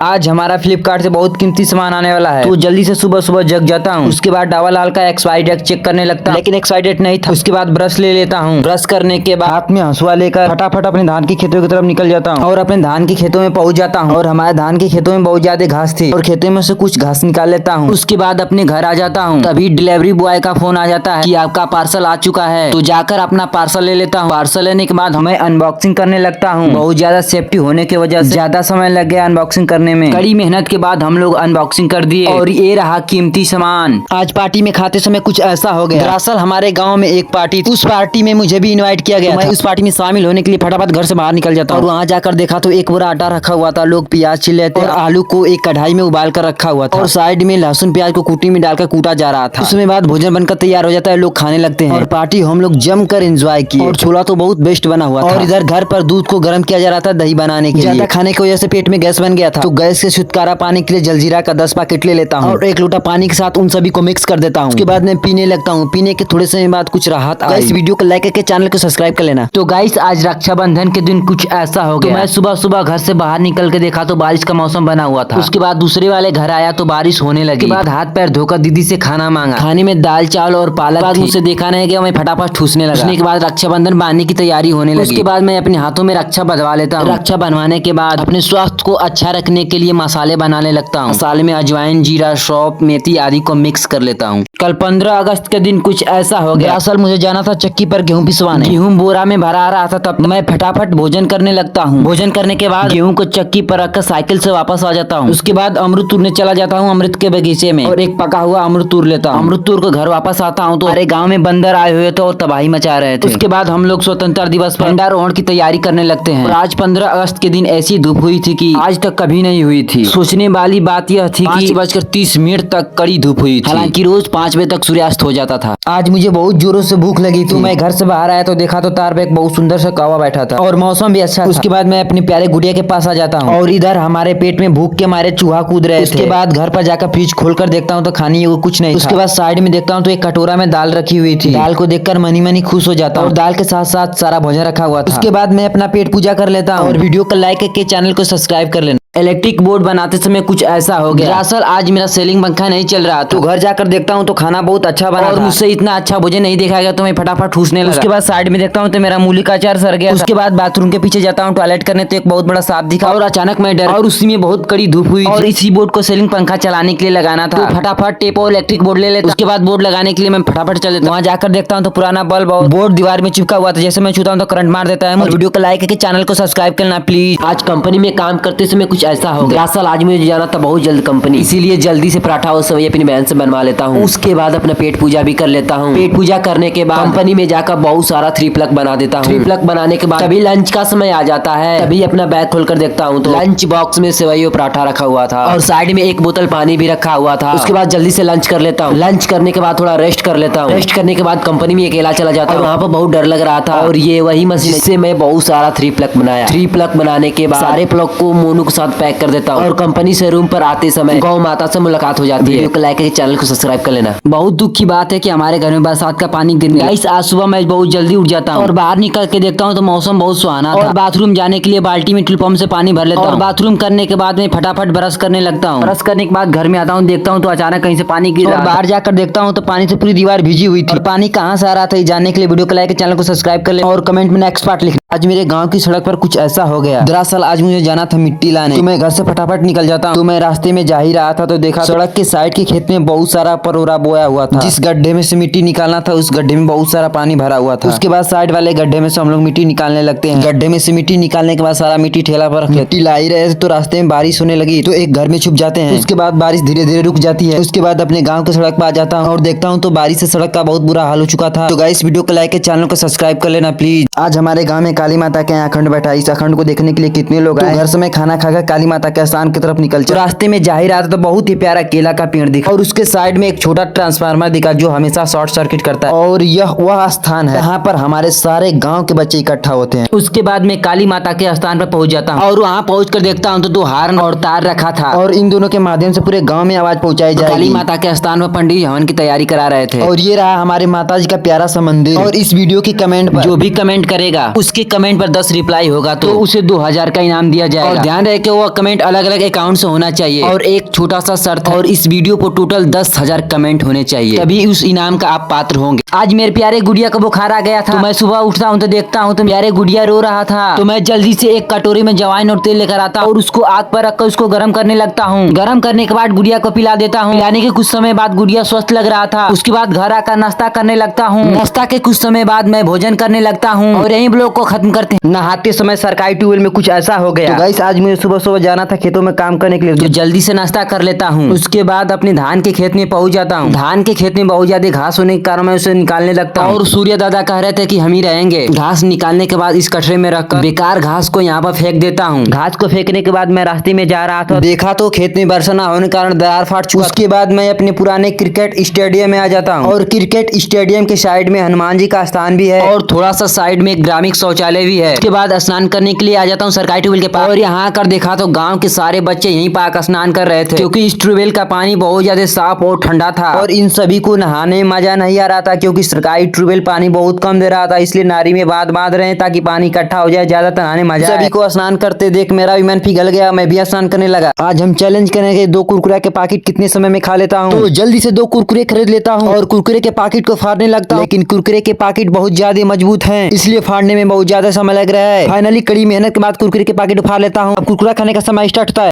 आज हमारा फ्लिपकार्ट से बहुत कीमती सामान आने वाला है, तो जल्दी से सुबह सुबह जग जाता हूँ। उसके बाद डावा लाल का एक्सपायरी डेट चेक करने लगता हूँ, लेकिन एक्सपायरी डेट नहीं था। उसके बाद ब्रश ले लेता हूँ। ब्रश करने के बाद हाथ में हंसुआ लेकर फटाफट अपने धान की खेतों की तरफ निकल जाता हूँ और अपने धान की खेतों में पहुंच जाता हूँ। और हमारे धान की खेतों में बहुत ज्यादा घास थी और खेतों में से कुछ घास निकाल लेता हूँ। उसके बाद अपने घर आ जाता हूँ। तभी डिलीवरी बॉय का फोन आ जाता है कि आपका पार्सल आ चुका है, तो जाकर अपना पार्सल ले लेता हूँ। पार्सल लेने के बाद हमें अनबॉक्सिंग करने लगता हूँ। बहुत ज्यादा सेफ्टी होने की वजह से ज्यादा समय लग गया अनबॉक्सिंग करने में। कड़ी मेहनत के बाद हम लोग अनबॉक्सिंग कर दिए और ये रहा कीमती सामान। आज पार्टी में खाते समय कुछ ऐसा हो गया। दरअसल हमारे गांव में एक पार्टी थी, उस पार्टी में मुझे भी इनवाइट किया गया। मैं उस पार्टी में शामिल होने के लिए फटाफट घर से बाहर निकल जाता हूँ और वहाँ जाकर देखा तो एक बोरा आटा रखा हुआ था। लोग प्याज छिल रहे थे और आलू को एक कढ़ाई में उबाल कर रखा हुआ था और साइड में लहसुन प्याज को कूटी में डालकर कूटा जा रहा था। उसमें बाद भोजन बनकर तैयार हो जाता है, लोग खाने लगते हैं और पार्टी हम लोग जमकर एंजॉय किए। और छोला तो बहुत बेस्ट बना हुआ था और इधर घर पर दूध को गर्म किया जा रहा था दही बनाने के लिए। ज्यादा खाने की वजह से पेट में गैस बन गया था, तो गैस से छुटकारा पाने के लिए जलजीरा का 10 पैकेट ले लेता हूँ और एक लोटा पानी के साथ उन सभी को मिक्स कर देता हूँ। उसके बाद मैं पीने लगता हूँ। पीने के थोड़े समय बाद कुछ राहत आई। इस वीडियो को लाइक करके चैनल को सब्सक्राइब कर लेना। तो गाइस आज रक्षाबंधन के दिन कुछ ऐसा हो गया। मैं सुबह सुबह घर से बाहर निकल के देखा तो बारिश का मौसम बना हुआ था। उसके बाद दूसरे वाले घर आया तो बारिश होने लगी। उसके बाद हाथ पैर धोकर दीदी से खाना मांगा। खाने में दाल चावल और पालक। बाद मुझसे देखा नहीं गया, मैं फटाफट ठूसने लगा। ठूसने के बाद रक्षाबंधन बांधने की तैयारी होने लगी। उसके बाद मैं अपने हाथों में रक्षा बंधवा लेता हूँ। रक्षा बनवाने के बाद अपने स्वास्थ्य को अच्छा रखने के लिए मसाले बनाने लगता हूँ। मसाले में अजवाइन, जीरा, सौंफ, मेथी आदि को मिक्स कर लेता हूँ। कल 15 अगस्त के दिन कुछ ऐसा हो गया। असल मुझे जाना था चक्की पर गेहूं पिसवाने। गेहूं बोरा में भरा रहा था, तब मैं फटाफट भोजन करने लगता हूँ। भोजन करने के बाद गेहूं को चक्की पर रखकर साइकिल से वापस आ जाता हूँ। उसके बाद अमरूद तोड़ने चला जाता हूँ अमृत के बगीचे में और एक पका हुआ अमरूद तोड़ लेता हूँ। अमरूद तोड़ कर घर वापस आता हूँ तो हमारे गाँव में बंदर आए हुए थे और तबाही मचा रहे थे। उसके बाद हम लोग स्वतंत्रता दिवस पर झंडारोहण की तैयारी करने लगते हैं। और आज 15 अगस्त के दिन ऐसी धूप हुई थी कि आज तक कभी नहीं हुई थी। सोचने वाली बात यह थी कि 5:30 तक कड़ी धूप हुई थी। हालांकि रोज 5 बजे तक सूर्यास्त हो जाता था। आज मुझे बहुत जोरों से भूख लगी थी। मैं घर से बाहर आया तो देखा तो तार पे एक बहुत सुंदर सा कौवा बैठा था और मौसम भी अच्छा था। उसके बाद मैं अपने प्यारे गुड़िया के पास आ जाता हूँ और इधर हमारे पेट में भूख के मारे चूहा कूद रहे थे। उसके बाद घर पर जाकर फ्रिज खोलकर देखता हूँ तो खाने को कुछ नहीं। उसके बाद साइड में देखता हूँ तो एक कटोरा में दाल रखी हुई थी। दाल को देखकर मनी मनी खुश हो जाता हूँ और दाल के साथ साथ सारा भोजन रखा हुआ था। उसके बाद मैं अपना पेट पूजा कर लेता हूँ और वीडियो को लाइक करके चैनल को सब्सक्राइब कर लेना। इलेक्ट्रिक बोर्ड बनाते समय कुछ ऐसा हो गया। दरअसल आज मेरा सेलिंग पंखा नहीं चल रहा, तो घर जाकर देखता हूँ तो खाना बहुत अच्छा बना और मुझसे इतना अच्छा भोजन नहीं देखा गया तो मैं फटाफट ठूसने लगा। उसके बाद साइड में देखता हूँ तो मेरा मूली का अचार सड़ गया। उसके बाद बाथरूम के पीछे जाता हूँ टॉयलेट करने तो एक बहुत बड़ा सांप दिखा और अचानक मैं डर और उसी में बहुत कड़ी धूप हुई और इसी बोर्ड को सेलिंग पंखा चलाने के लिए लगाना था। तो फटाफट टेप और इलेक्ट्रिक बोर्ड ले लेता। उसके बाद बोर्ड लगाने के लिए मैं फटाफट चल देता हूँ। वहाँ जाकर देखता हूँ तो पुराना बल्ब और बोर्ड दीवार में चिपका हुआ था। जैसे मैं छूता हूँ तो करंट मार देता है। वीडियो को लाइक करके चैनल को सब्सक्राइब करना प्लीज। आज कंपनी में काम करते समय कुछ ऐसा हो गया। आज मुझे जाना था बहुत जल्द कंपनी, इसीलिए जल्दी से पराठा और सवई अपनी बहन से बनवा लेता हूँ। उसके बाद अपना पेट पूजा भी कर लेता हूँ। पेट पूजा करने के बाद कंपनी में जाकर बहुत सारा 3 प्लग बना देता हूँ। 3 प्लग बनाने के बाद तभी लंच का समय आ जाता है। तभी अपना बैग खोलकर देखता हूँ तो लंच बॉक्स में सेवई और पराठा रखा हुआ था और साइड में एक बोतल पानी भी रखा हुआ था। उसके बाद जल्दी से लंच कर लेता हूँ। लंच करने के बाद थोड़ा रेस्ट कर लेता हूँ। रेस्ट करने के बाद कंपनी में अकेला चला जाता हूँ। वहाँ पर बहुत डर लग रहा था और ये वही मशीन से मैं बहुत सारा 3 प्लग बनाया। 3 प्लग बनाने के बाद सारे प्लग को मोनू के साथ पैक कर देता हूँ और कंपनी से रूम पर आते समय गौ माता से मुलाकात हो जाती है। वीडियो को लाइक करके चैनल को सब्सक्राइब कर लेना। बहुत दुख की बात है कि हमारे घर में बरसात का पानी गिरने लगा। गाइस आज सुबह मैं बहुत जल्दी उठ जाता हूँ और बाहर निकल के देखता हूँ तो मौसम बहुत सुहाना था और बाथरूम जाने के लिए बाल्टी में ट्यूबवेल से पानी भर लेता हूँ और बाथरूम करने के बाद मैं फटाफट ब्रश करने लगता हूँ। ब्रश करने के बाद घर में आता हूँ, देखता हूँ तो अचानक कहीं से पानी गिर रहा है। बाहर जाकर देखता हूँ तो पानी से पूरी दीवार भिजी हुई थी। पानी कहाँ से आ रहा था ये जानने के लिए वीडियो को लाइक चैनल को सब्सक्राइब कर ले और कमेंट में नेक्स्ट पार्ट लिखना। आज मेरे गांव की सड़क पर कुछ ऐसा हो गया। दरअसल आज मुझे जाना था मिट्टी लाने, तो मैं घर से फटाफट निकल जाता हूँ। तो मैं रास्ते में जा ही रहा था तो देखा सड़क के साइड के खेत में बहुत सारा परोरा बोया हुआ था। जिस गड्ढे में से मिट्टी निकालना था उस गड्ढे में बहुत सारा पानी भरा हुआ था। उसके बाद साइड वाले गड्ढे में से हम लोग मिट्टी निकालने लगते हैं। गड्ढे में से मिट्टी निकालने के बाद सारा मिट्टी ठेला पर मिट्टी ला ही रहे तो रास्ते में बारिश होने लगी तो एक घर में छुप जाते हैं। उसके बाद बारिश धीरे धीरे रुक जाती है। उसके बाद अपने गाँव की सड़क पर आ जाता हूँ और देखता हूँ तो बारिश से सड़क का बहुत बुरा हाल हो चुका था। तो गाइस वीडियो को लाइक चैनल को सब्सक्राइब कर लेना प्लीज। आज हमारे गाँव में काली माता के अखंड बैठा। इस अखंड को देखने के लिए कितने लोग आए। घर से मैं खाना खाकर काली माता के स्थान की तरफ निकल चला। रास्ते में जा ही रहा था तो बहुत ही प्यारा केला का पेड़ दिखा और उसके साइड में एक छोटा ट्रांसफार्मर दिखा जो हमेशा शॉर्ट सर्किट करता है और यह वह स्थान है जहाँ पर हमारे सारे गांव के बच्चे इकट्ठा होते हैं। उसके बाद मैं काली माता के स्थान पर पहुंच जाता हूँ और वहाँ पहुंचकर देखता हूँ तो 2 हार्न और तार रखा था और इन दोनों के माध्यम से पूरे गाँव में आवाज पहुँचाई जाएगी। काली माता के स्थान पर पंडित जी हवन की तैयारी करा रहे थे और ये रहा हमारे माता जी का प्यारा सा मंदिर। और इस वीडियो की कमेंट पर जो भी कमेंट करेगा उसके कमेंट पर 10 रिप्लाई होगा तो उसे 2000 का इनाम दिया जाएगा। और ध्यान रहे कि वो कमेंट अलग अलग अकाउंट से होना चाहिए और एक छोटा सा शर्त है, और इस वीडियो पर टोटल 10,000 कमेंट होने चाहिए, तभी उस इनाम का आप पात्र होंगे। आज मेरे प्यारे गुड़िया को बुखार आ गया था, तो मैं सुबह उठता हूँ तो देखता हूँ तो प्यारे गुड़िया रो रहा था, तो मैं जल्दी से एक कटोरी में जवाइन और तेल लेकर आता और उसको आग पर रखकर उसको गर्म करने लगता हूँ। गर्म करने के बाद गुड़िया को पिला देता हूँ। पिलाने के कुछ समय बाद गुड़िया स्वस्थ लग रहा था। उसके बाद घर आकर नाश्ता करने लगता हूँ। नाश्ता के कुछ समय बाद मैं भोजन करने लगता हूँ और यही ब्लॉग को खत्म करते हैं। नहाते समय सरकारी ट्यूबवेल में कुछ ऐसा हो गया। तो गाइस आज मुझे सुबह सुबह जाना था खेतों में काम करने के लिए, तो जल्दी से नाश्ता कर लेता हूँ। उसके बाद अपने धान के खेत में पहुंच जाता हूँ। धान के खेत में बहुत ज्यादा घास होने के कारण मैं उसे निकालने लगता हूँ और सूर्य दादा कह रहे थे कि हम ही रहेंगे। घास निकालने के बाद इस कटरे में रखकर बेकार घास को यहाँ पर फेंक देता हूँ। घास को फेंकने के बाद मैं रास्ते में जा रहा था, देखा तो खेत में वर्षा न होने के कारण दरार फाट चुका। उसके बाद मैं अपने पुराने क्रिकेट स्टेडियम में आ जाता हूँ और क्रिकेट स्टेडियम के साइड में हनुमान जी का स्थान भी है और थोड़ा सा साइड में ग्रामीण शौचालय भी है। उसके बाद स्नान करने के लिए आ जाता हूँ सरकारी ट्यूबवेल के पास, और यहाँ आकर देखा तो गाँव के सारे बच्चे यहीं पर आकर स्नान कर रहे थे, क्योंकि इस ट्यूबवेल का पानी बहुत ज्यादा साफ और ठंडा था और इन सभी को नहाने में मजा नहीं आ रहा था, क्योंकि सरकारी ट्यूबवेल पानी बहुत कम दे रहा था, इसलिए नारी में बांध रहे हैं ताकि पानी इकट्ठा हो जाए, ज्यादा नहाने मजा। सभी को स्नान करते देख मेरा भी मन पिघल गया, मैं भी स्नान करने लगा। आज हम चैलेंज करेंगे 2 कुरकुरे के पैकेट कितने समय में खा लेता हूँ। तो जल्दी से 2 कुरकुरे खरीद लेता हूँ और कुरकुरे के पैकेट को फाड़ने लगता हूँ, लेकिन कुरकुरे के पैकेट बहुत ज्यादा मजबूत हैं, इसलिए फाड़ने में बहुत ज्यादा समय लग रहा है। फाइनली कड़ी मेहनत के बाद कुरकुरे के पैकेट फाड़ लेता हूँ। अब कुरकुरा खाने का समय स्टार्ट होता है।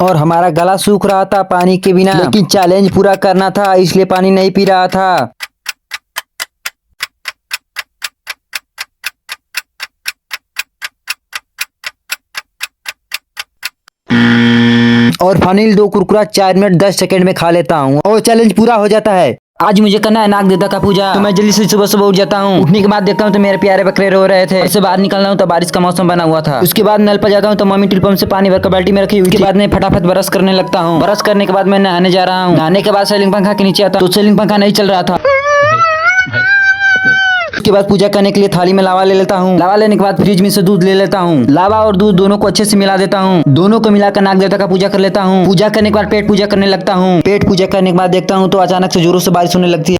और हमारा गला सूख रहा था पानी के बिना, लेकिन चैलेंज पूरा करना था इसलिए पानी नहीं पी रहा था। और फाइनली 2 कुरकुरा 4 मिनट 10 सेकंड में खा लेता हूँ और चैलेंज पूरा हो जाता है। आज मुझे करना है नाग देवता का पूजा, तो मैं जल्दी से सुबह सुबह उठ जाता हूँ। उठने के बाद देखता हूँ तो मेरे प्यारे बकरे रो रहे थे। उससे बाहर निकलना हूँ तो बारिश का मौसम बना हुआ था। उसके बाद नल पर जाता हूँ तो मम्मी टिलपम्प से पानी भरकर बाल्टी में रखी हुई। उसके बाद मैं फटाफट ब्रश करने लगता हूँ। ब्रश करने के बाद मैं नहाने जा रहा हूँ। नहाने के बाद सीलिंग पंखा के नीचे आता हूँ तो सीलिंग पंखा नहीं चल रहा था। उसके बाद पूजा करने के लिए थाली में लावा ले लेता हूँ। लावा लेने के बाद फ्रिज में से दूध ले लेता हूँ। लावा और दूध दोनों को अच्छे से मिला देता हूँ। दोनों को मिलाकर नाग देवता का पूजा कर लेता हूँ। पूजा करने के बाद पेट पूजा करने लगता हूँ। पेट पूजा करने के बाद देखता हूँ तो अचानक से जोरों से बारिश होने लगती है।